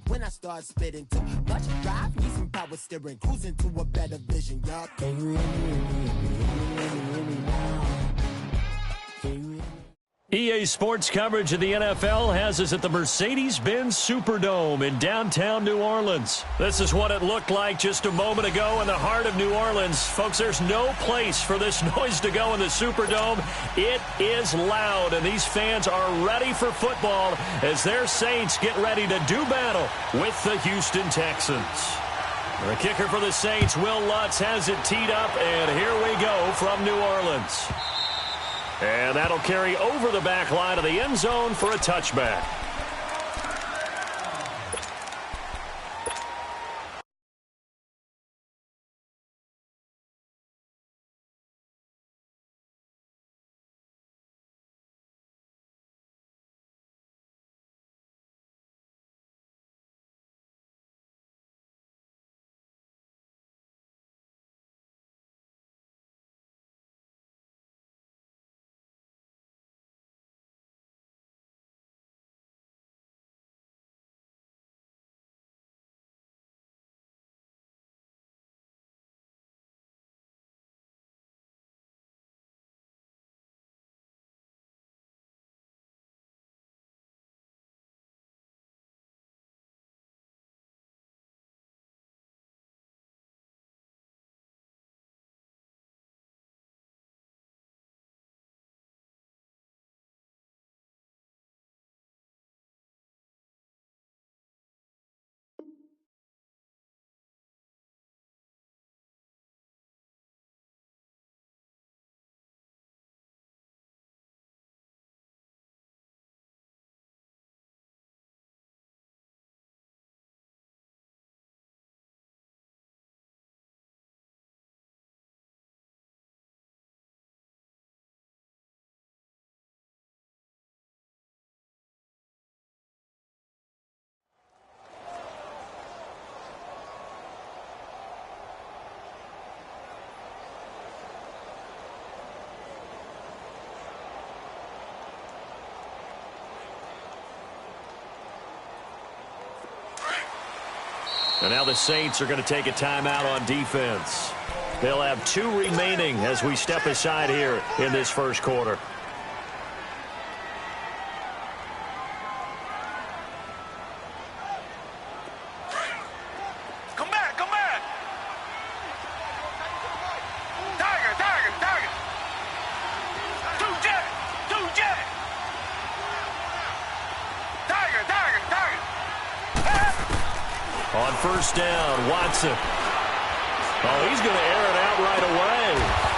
when I start spitting. Too much drive, need some power steering, cruising to a better vision, yup. Can you hear me now? Can you hear me? EA Sports coverage of the NFL has us at the Mercedes-Benz Superdome in downtown New Orleans. This is what it looked like just a moment ago in the heart of New Orleans. Folks, there's no place for this noise to go in the Superdome. It is loud, and these fans are ready for football as their Saints get ready to do battle with the Houston Texans. The kicker for the Saints, Will Lutz, has it teed up, and here we go from New Orleans. And that'll carry over the back line of the end zone for a touchback. And now the Saints are going to take a timeout on defense. They'll have 2 remaining as we step aside here in this first quarter. Come back, come back. Tiger. Two jet. Tiger. On first down, Watson. Oh, he's going to air it out right away.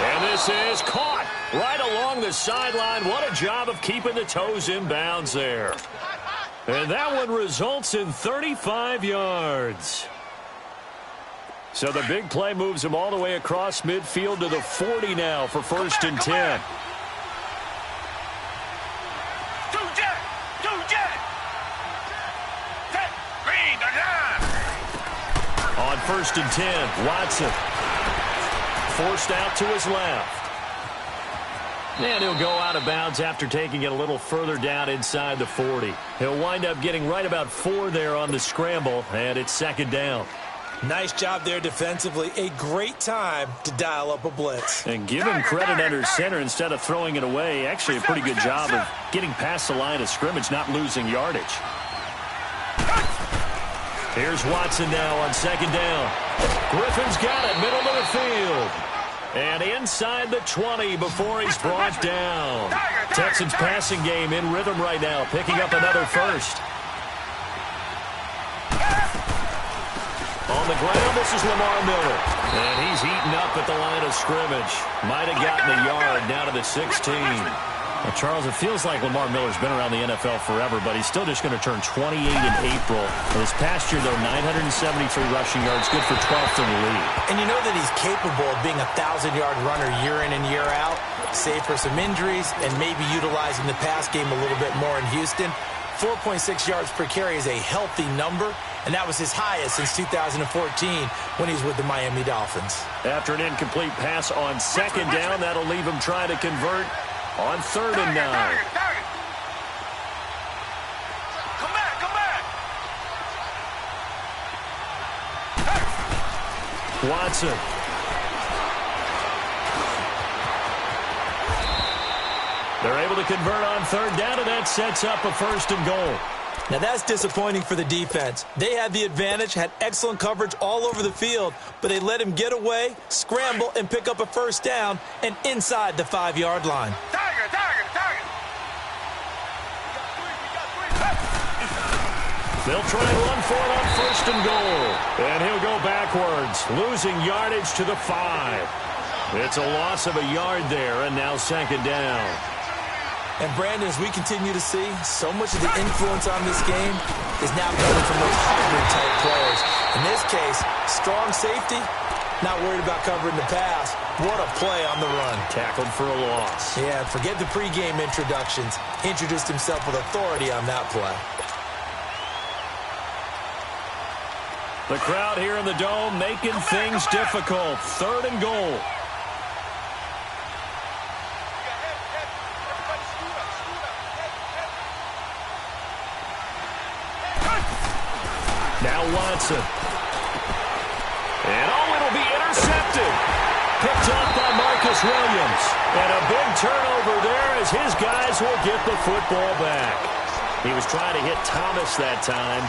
And this is caught right along the sideline. What a job of keeping the toes in bounds there. And that one results in 35 yards. So the big play moves him all the way across midfield to the 40 now for first and 10. On first and 10, Watson forced out to his left. And he'll go out of bounds after taking it a little further down inside the 40. He'll wind up getting right about 4 there on the scramble, and it's second down. Nice job there defensively. A great time to dial up a blitz. And give him credit under center instead of throwing it away. Actually a pretty good job of getting past the line of scrimmage, not losing yardage. Here's Watson now on second down. Griffin's got it, middle of the field. And inside the 20 before he's brought down. Texans passing game in rhythm right now, picking up another first. On the ground, this is Lamar Miller. And he's eaten up at the line of scrimmage. Might have gotten a yard down to the 16. Well, Charles, it feels like Lamar Miller's been around the NFL forever, but he's still just going to turn 28 in April. This past year, though, 973 rushing yards, good for 12th in the league. And you know that he's capable of being a 1,000-yard runner year in and year out, save for some injuries, and maybe utilizing the pass game a little bit more in Houston. 4.6 yards per carry is a healthy number, and that was his highest since 2014 when he's with the Miami Dolphins. After an incomplete pass on second down, that'll leave him trying to convert on third and 9. Come back. 3 Watson. They're able to convert on third down, and that sets up a 1st and goal. Now, that's disappointing for the defense. They had the advantage, had excellent coverage all over the field, but they let him get away, scramble, and pick up a 1st down and inside the 5-yard line. Target. They'll try and run for it on 1st and goal. And he'll go backwards, losing yardage to the 5. It's a loss of a yard there, and now 2nd down. And, Brandon, as we continue to see, so much of the influence on this game is now coming from those hybrid-type players. In this case, strong safety, not worried about covering the pass. What a play on the run. Tackled for a loss. Yeah, forget the pregame introductions. Introduced himself with authority on that play. The crowd here in the Dome making things difficult. 3rd and goal. Now Watson. And it'll be intercepted. Picked up by Marcus Williams. And a big turnover there as his guys will get the football back. He was trying to hit Thomas that time.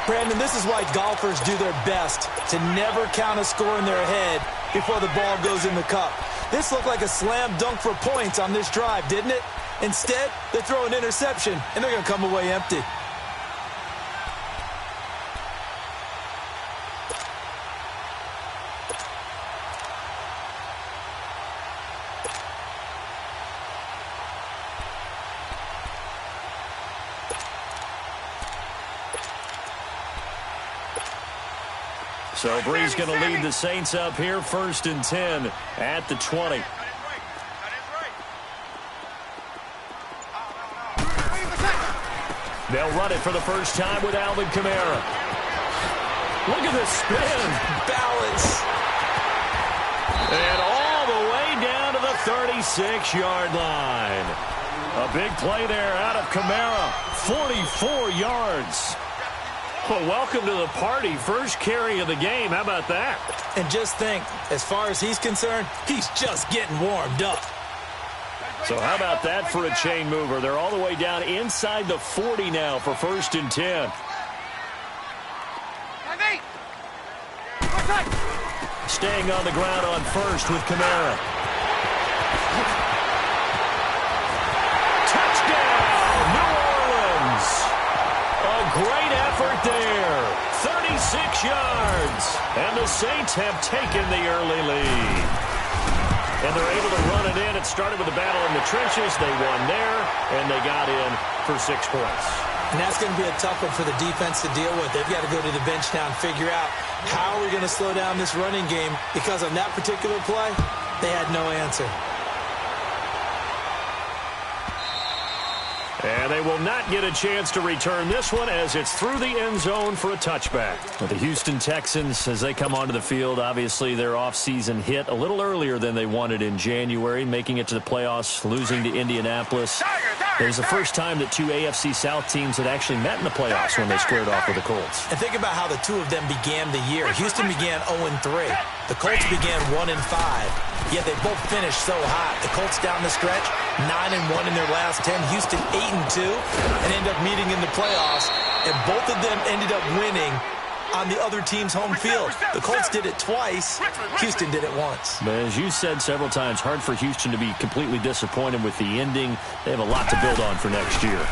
Brandon, this is why golfers do their best to never count a score in their head before the ball goes in the cup. This looked like a slam dunk for points on this drive, didn't it? Instead, they throw an interception, and they're going to come away empty. So Bree's going to lead the Saints up here, 1st and 10 at the 20. They'll run it for the first time with Alvin Kamara. Look at the spin. Balance. And all the way down to the 36-yard line. A big play there out of Kamara. 44 yards. Well, welcome to the party. First carry of the game. How about that? And just think, as far as he's concerned, he's just getting warmed up. So how about that for a chain mover? They're all the way down inside the 40 now for 1st and 10. Staying on the ground on 1st with Kamara. Touchdown, New Orleans. A great effort there. 36 yards. And the Saints have taken the early lead. And they're able to run it in. It started with a battle in the trenches. They won there, and they got in for 6 points. And that's going to be a tough one for the defense to deal with. They've got to go to the bench now and figure out how are we going to slow down this running game, because on that particular play, they had no answer. And they will not get a chance to return this one as it's through the end zone for a touchback. With the Houston Texans, as they come onto the field, obviously their offseason hit a little earlier than they wanted in January, making it to the playoffs, losing to Indianapolis. It was the first time that 2 AFC South teams had actually met in the playoffs when they squared off with the Colts. And think about how the two of them began the year. Houston began 0-3. The Colts began 1-5. Yet they both finished so hot. The Colts down the stretch, 9-1 in their last 10. Houston 8-2, and end up meeting in the playoffs. And both of them ended up winning on the other team's home field. The Colts did it twice. Houston did it once. But as you said several times, hard for Houston to be completely disappointed with the ending. They have a lot to build on for next year.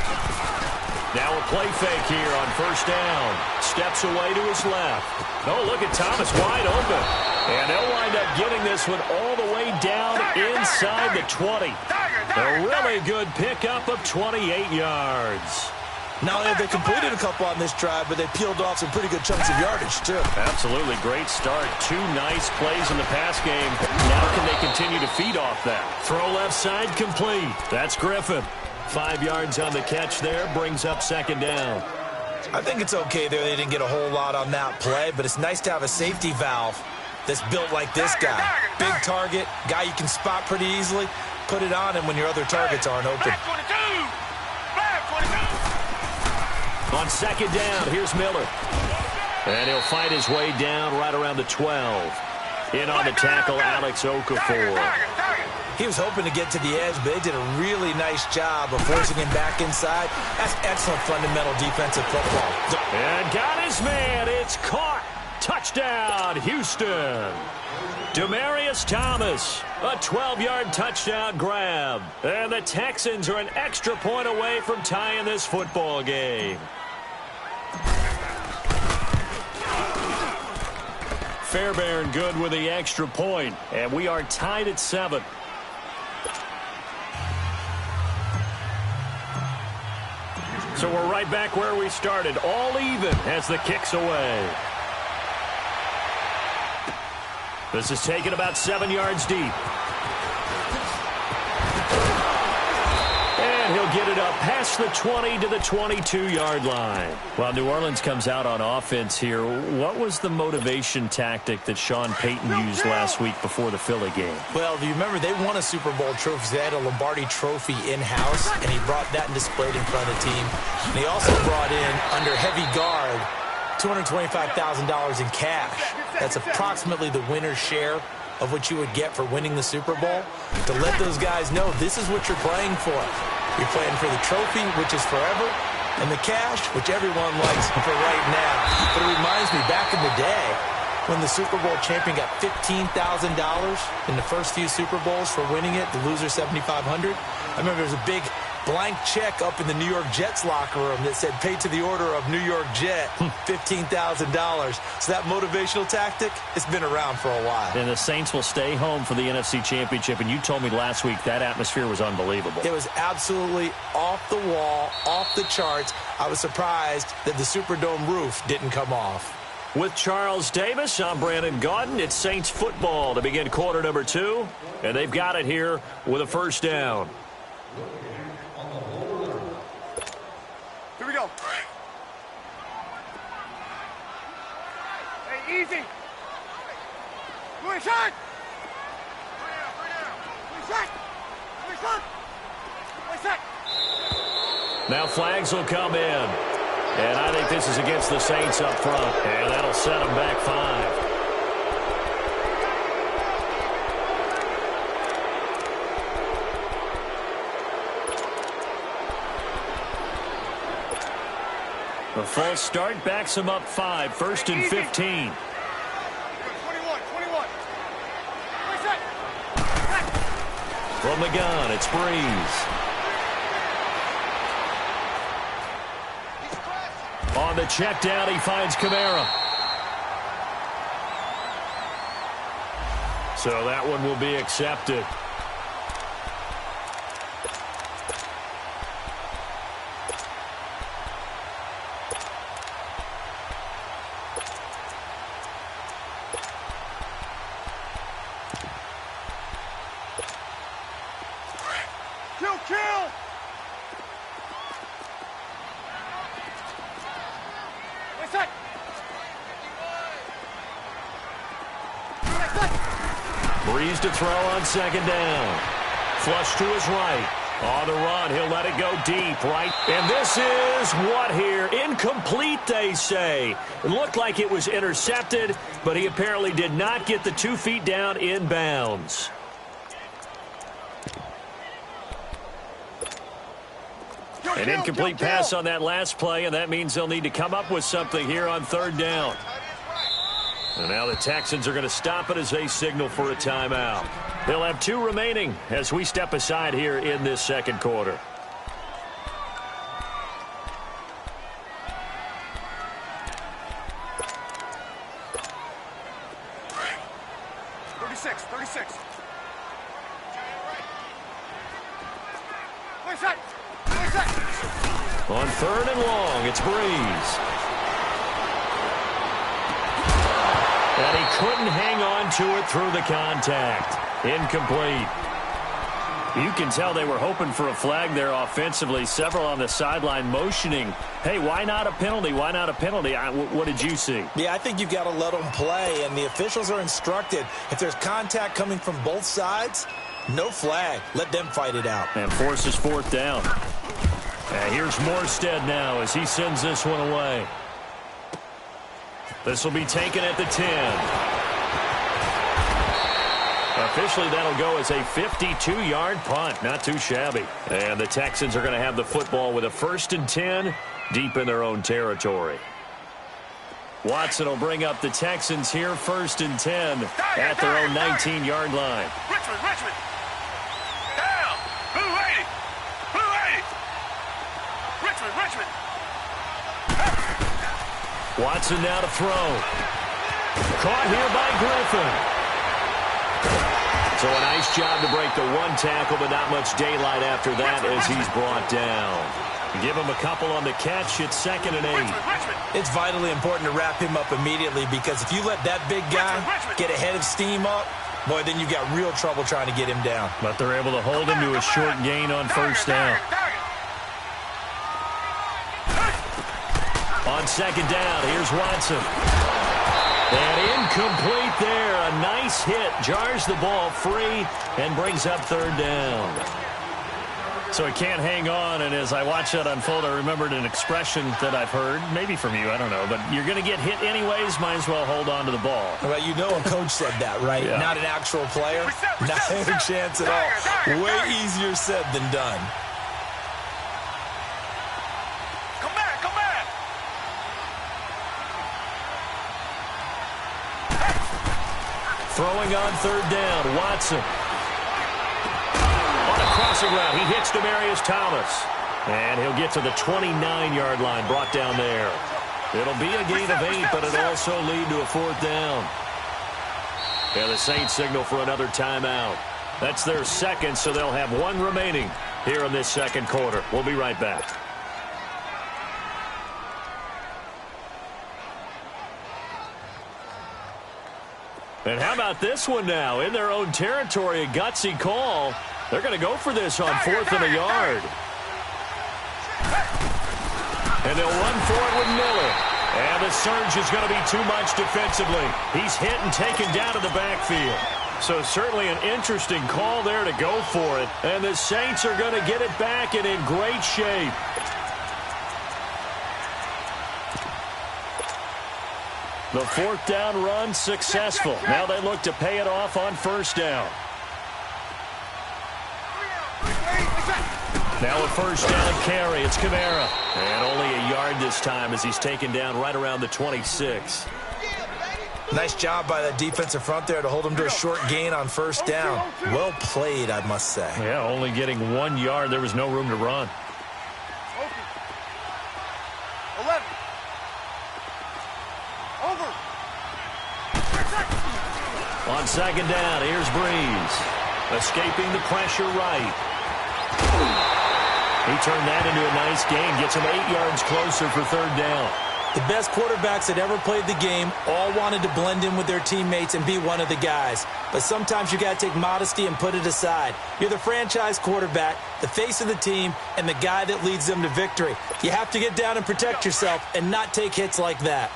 Now a play fake here on 1st down. Steps away to his left. Oh, look at Thomas wide open. And they'll wind up getting this one all the way down inside the 20. A really good pickup of 28 yards. Not only have they completed a couple on this drive, but they peeled off some pretty good chunks of yardage, too. Absolutely. Great start. 2 nice plays in the pass game. Now can they continue to feed off that? Throw left side complete. That's Griffin. 5 yards on the catch there. Brings up 2nd down. I think it's okay there. They didn't get a whole lot on that play, but it's nice to have a safety valve that's built like this guy. Big target, guy you can spot pretty easily. Put it on him when your other targets aren't open. On 2nd down, here's Miller. And he'll fight his way down right around the 12. In on the tackle, Alex Okafor. He was hoping to get to the edge, but they did a really nice job of forcing him back inside. That's excellent fundamental defensive football. And got his man. It's caught. Touchdown, Houston. Demaryius Thomas, a 12-yard touchdown grab. And the Texans are an extra point away from tying this football game. Fairbairn good with the extra point, and we are tied at 7. So we're right back where we started, all even as the kick's away. This is taken about 7 yards deep. And he'll get it up past the 20 to the 22-yard line. While New Orleans comes out on offense here, what was the motivation tactic that Sean Payton used last week before the Philly game? Well, if you remember, they won a Super Bowl trophy. They had a Lombardi trophy in-house, and he brought that and displayed in front of the team. And he also brought in, under heavy guard, $225,000 in cash. That's approximately the winner's share of what you would get for winning the Super Bowl. To let those guys know this is what you're playing for. You're playing for the trophy, which is forever, and the cash, which everyone likes for right now. But it reminds me, back in the day, when the Super Bowl champion got $15,000 in the first few Super Bowls for winning it, the loser $7,500. I remember there was a big blank check up in the New York Jets locker room that said, paid to the order of New York Jet, $15,000. So that motivational tactic, it's been around for a while. And the Saints will stay home for the NFC Championship, and you told me last week that atmosphere was unbelievable. It was absolutely off the wall, off the charts. I was surprised that the Superdome roof didn't come off. With Charles Davis, I'm Brandon Gaudin. It's Saints football to begin quarter number 2, and they've got it here with a first down. Here we go. Hey, easy. Go inside. Now flags will come in. And I think this is against the Saints up front. And that'll set them back 5. The false start backs him up 5. First and 15. 21. From the gun, it's Breeze. On the check down, he finds Kamara. So that one will be accepted. Kill! Breeze to throw on second down. Flush to his right. On the run, he'll let it go deep, right? And this is what here? Incomplete, they say. It looked like it was intercepted, but he apparently did not get the 2 feet down in bounds. An incomplete pass on that last play, and that means they'll need to come up with something here on third down. And now the Texans are going to stop it as they signal for a timeout. They'll have 2 remaining as we step aside here in this second quarter. 36. On third and long, it's Breeze. And he couldn't hang on to it through the contact. Incomplete. You can tell they were hoping for a flag there offensively. Several on the sideline motioning, hey, why not a penalty? Why not a penalty? What did you see? Yeah, I think you've got to let them play, and the officials are instructed. If there's contact coming from both sides, no flag. Let them fight it out. And forces fourth down. And here's Morstead now as he sends this one away. This will be taken at the 10. Officially, that'll go as a 52-yard punt. Not too shabby. And the Texans are going to have the football with a 1st and 10 deep in their own territory. Watson will bring up the Texans here, 1st and 10 at their own 19-yard line. Richmond. Down. Blue 80. Richmond. Watson now to throw. Caught here by Griffin. So a nice job to break the one tackle, but not much daylight after that as he's brought down. Give him a couple on the catch. It's 2nd and 8. It's vitally important to wrap him up immediately, because if you let that big guy get a head of steam up, boy, then you've got real trouble trying to get him down. But they're able to hold him to a short gain on 1st down. On 2nd down, here's Watson. And incomplete there. A nice hit. Jars the ball free and brings up 3rd down. So he can't hang on, and as I watch that unfold, I remembered an expression that I've heard, maybe from you, I don't know, but you're going to get hit anyways, might as well hold on to the ball. Well, you know a coach said that, right? Yeah. Not an actual player. Not a chance at all. Way easier said than done. Come back. Throwing on 3rd down, Watson. On a crossing route, he hits Demaryius Thomas. And he'll get to the 29-yard line, brought down there. It'll be a gain of 8, but it'll also lead to a 4th down. And the Saints signal for another timeout. That's their 2nd, so they'll have 1 remaining here in this 2nd quarter. We'll be right back. And how about this one now? In their own territory, a gutsy call. They're going to go for this on 4th and a yard. And they'll run for it with Miller. And the surge is going to be too much defensively. He's hit and taken down to the backfield. So certainly an interesting call there to go for it. And the Saints are going to get it back and in great shape. The 4th down run successful. Now they look to pay it off on 1st down. Now a 1st down carry. It's Kamara. And only a yard this time as he's taken down right around the 26. Nice job by the defensive front there to hold him to a short gain on 1st down. Well played, I must say. Yeah, only getting 1 yard. There was no room to run. 11. Over. On 2nd down, here's Breeze. Escaping the pressure right. He turned that into a nice gain. Gets him 8 yards closer for 3rd down. The best quarterbacks that ever played the game all wanted to blend in with their teammates and be one of the guys. But sometimes you got to take modesty and put it aside. You're the franchise quarterback, the face of the team, and the guy that leads them to victory. You have to get down and protect yourself and not take hits like that.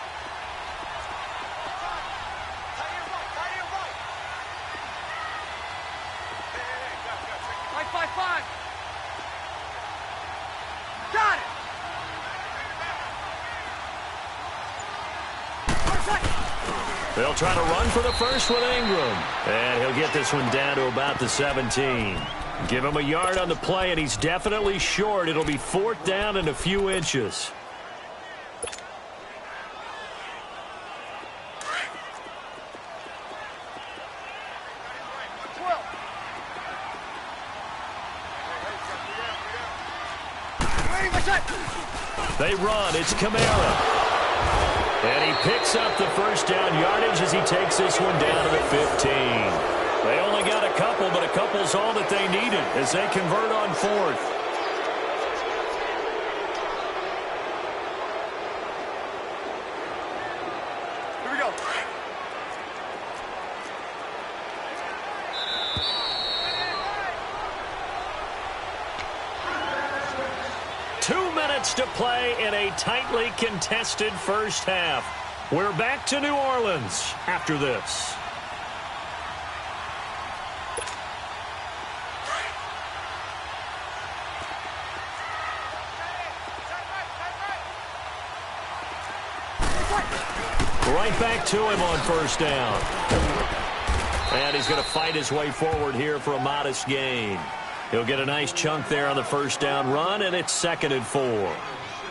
Got it. They'll try to run for the first with Ingram. And he'll get this one down to about the 17. Give him a yard on the play, and he's definitely short. It'll be 4th down and a few inches. They run. It's Kamara. And he picks up the 1st down yardage as he takes this one down to the 15. They only got a couple, but a couple's all that they needed as they convert on 4th. Here we go. 2 minutes to play in a tightly contested first half. We're back to New Orleans after this. Right back to him on 1st down. And he's going to fight his way forward here for a modest gain. He'll get a nice chunk there on the first down run, and it's 2nd and 4.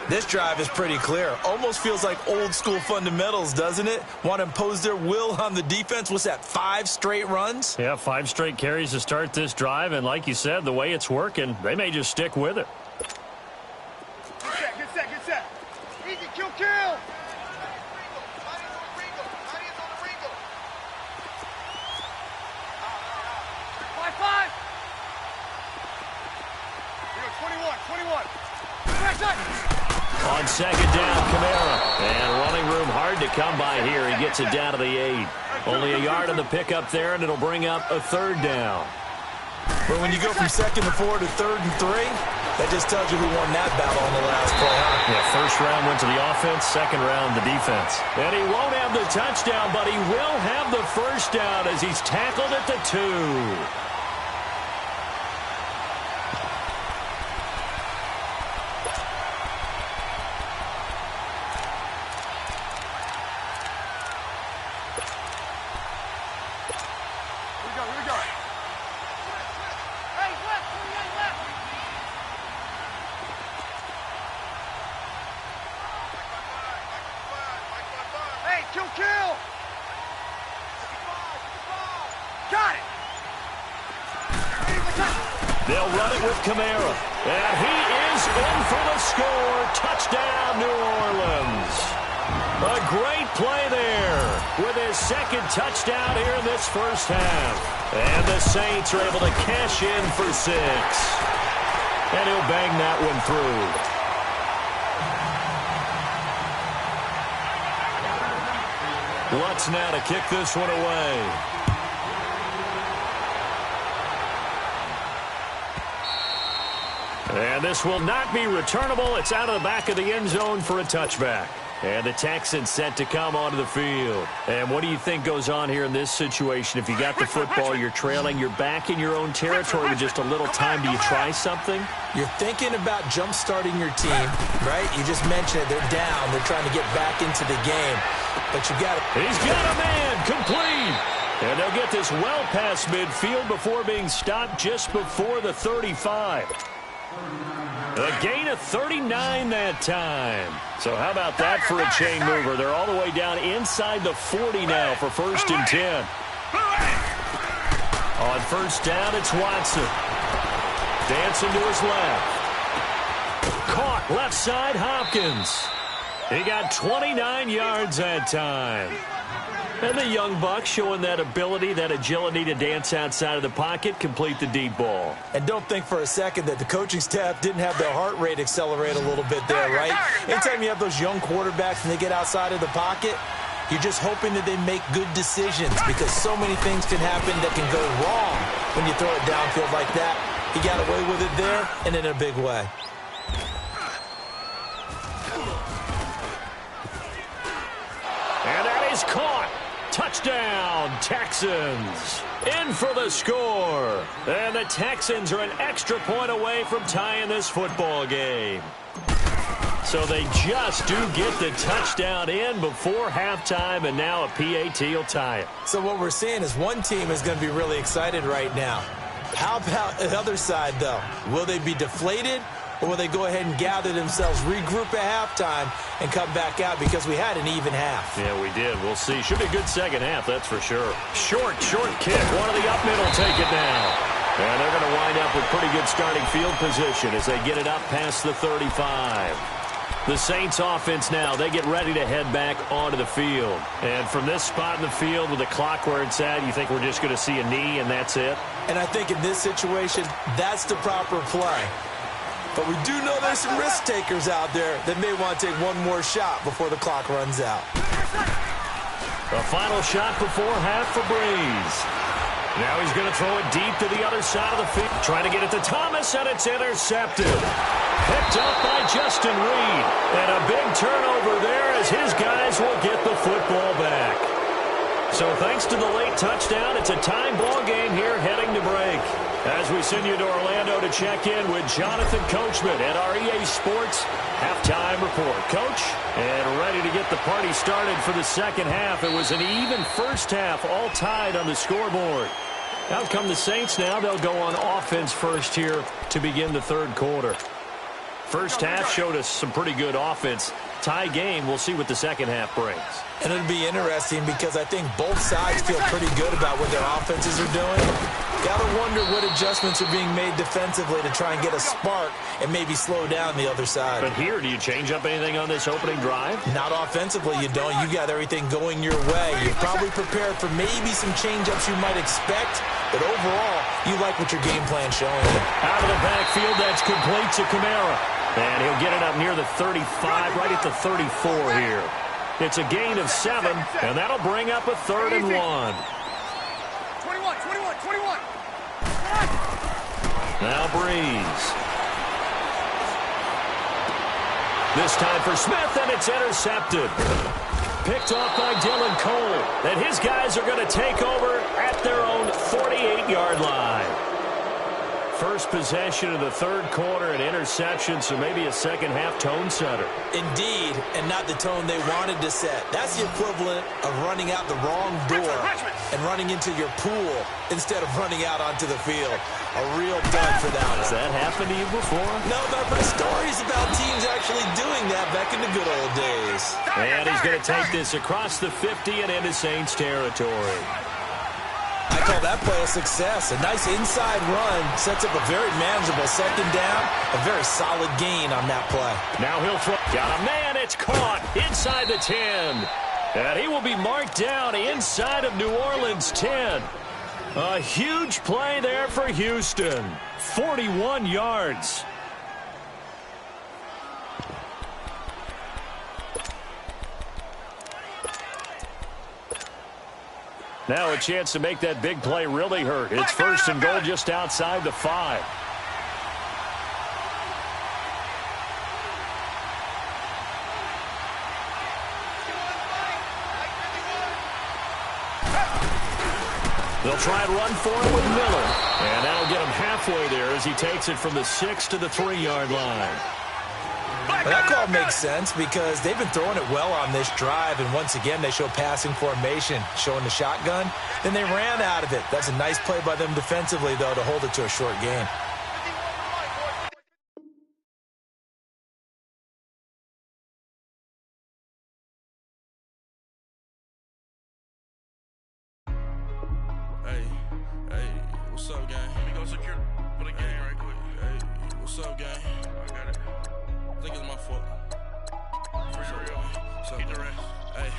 This drive is pretty clear. Almost feels like old school fundamentals, doesn't it? Want to impose their will on the defense. What's that, 5 straight runs? Yeah, 5 straight carries to start this drive, and like you said, the way it's working, they may just stick with it. Get set. Easy, kill. Five. 21. On 2nd down, Kamara. And running room hard to come by here. He gets it down to the 8. Only a yard on the pickup there, and it'll bring up a 3rd down. But when you go from 2nd to 4 to 3rd and 3, that just tells you who won that battle on the last play, huh? Yeah, first round went to the offense, 2nd round the defense. And he won't have the touchdown, but he will have the first down as he's tackled at the 2. Kill! Got it! They'll run it with Kamara. And he is in for the score. Touchdown, New Orleans. A great play there with his 2nd touchdown here in this first half. And the Saints are able to cash in for 6. And he'll bang that one through. Lutz now to kick this one away. And this will not be returnable. It's out of the back of the end zone for a touchback. And the Texans set to come onto the field. And what do you think goes on here in this situation? If you got the football, you're trailing, you're back in your own territory with just a little time. Do you try something? You're thinking about jump-starting your team, right? You just mentioned it. They're down. They're trying to get back into the game. But you got to... He's got a man complete. And they'll get this well past midfield before being stopped just before the 35. A gain of 39 that time. So how about that for a chain mover? They're all the way down inside the 40 now for 1st and 10. On 1st down, it's Watson. Dancing to his left. Caught left side, Hopkins. He got 29 yards that time. And the young buck showing that ability, that agility to dance outside of the pocket, complete the deep ball. And don't think for a second that the coaching staff didn't have their heart rate accelerate a little bit there, right? Anytime you have those young quarterbacks and they get outside of the pocket, you're just hoping that they make good decisions because so many things can happen that can go wrong when you throw it downfield like that. He got away with it there and in a big way. And that is caught. Touchdown, Texans. In for the score. And the Texans are an extra point away from tying this football game. So they just do get the touchdown in before halftime, and now a PAT will tie it. So what we're seeing is one team is going to be really excited right now. How about the other side, though? Will they be deflated? Or will they go ahead and gather themselves, regroup at halftime, and come back out because we had an even half? Yeah, we did. We'll see. Should be a good second half, that's for sure. Short kick. One of the up middle take it now. And they're going to wind up with pretty good starting field position as they get it up past the 35. The Saints offense now, they get ready to head back onto the field. And from this spot in the field with the clock where it's at, you think we're just going to see a knee and that's it? And I think in this situation, that's the proper play. But we do know there's some risk takers out there that may want to take one more shot before the clock runs out. A final shot before half for Breeze. Now he's going to throw it deep to the other side of the field. Trying to get it to Thomas, and it's intercepted. Picked up by Justin Reed. And a big turnover there as his guys will get the football back. So thanks to the late touchdown, it's a tie ball game here heading to break. As we send you to Orlando to check in with Jonathan Coachman at our EA Sports halftime report. Coach, and ready to get the party started for the second half. It was an even first half, all tied on the scoreboard. Out come the Saints now. They'll go on offense first here to begin the third quarter. First half showed us some pretty good offense. Tie game, we'll see what the second half brings. And it'll be interesting because I think both sides feel pretty good about what their offenses are doing. Gotta wonder what adjustments are being made defensively to try and get a spark and maybe slow down the other side. But here, do you change up anything on this opening drive? Not offensively, you don't. You got everything going your way. You're probably prepared for maybe some change-ups you might expect, but overall, you like what your game plan's showing you. Out of the backfield, that's complete to Kamara. And he'll get it up near the 35, right at the 34 here. It's a gain of 7, and that'll bring up a 3rd and 1. 21, 21, 21. Now Breeze. This time for Smith, and it's intercepted. Picked off by Dylan Cole. And his guys are going to take over at their own 48-yard line. First possession of the third quarter, an interception, so maybe a second-half tone setter. Indeed, and not the tone they wanted to set. That's the equivalent of running out the wrong door and running into your pool instead of running out onto the field. A real dud for that one. Has that happened to you before? No, but I've heard stories about teams actually doing that back in the good old days. And he's going to take this across the 50 and into Saints territory. I call that play a success. A nice inside run sets up a very manageable second down. A very solid gain on that play. Now he'll throw. Got a man. It's caught inside the 10. And he will be marked down inside of New Orleans 10. A huge play there for Houston. 41 yards. Now a chance to make that big play really hurt. It's 1st and goal just outside the 5. They'll try and run for it with Miller. And that'll get him halfway there as he takes it from the 6 to the 3-yard line. Well, that call makes sense because they've been throwing it well on this drive, and once again they show passing formation, showing the shotgun. Then they ran out of it. That's a nice play by them defensively, though, to hold it to a short gain. Hey, what's up, gang? Let me go secure for the game right quick. Hey, what's up, gang? I got it. I think it's my fault. For real. Keep the rest. Hey.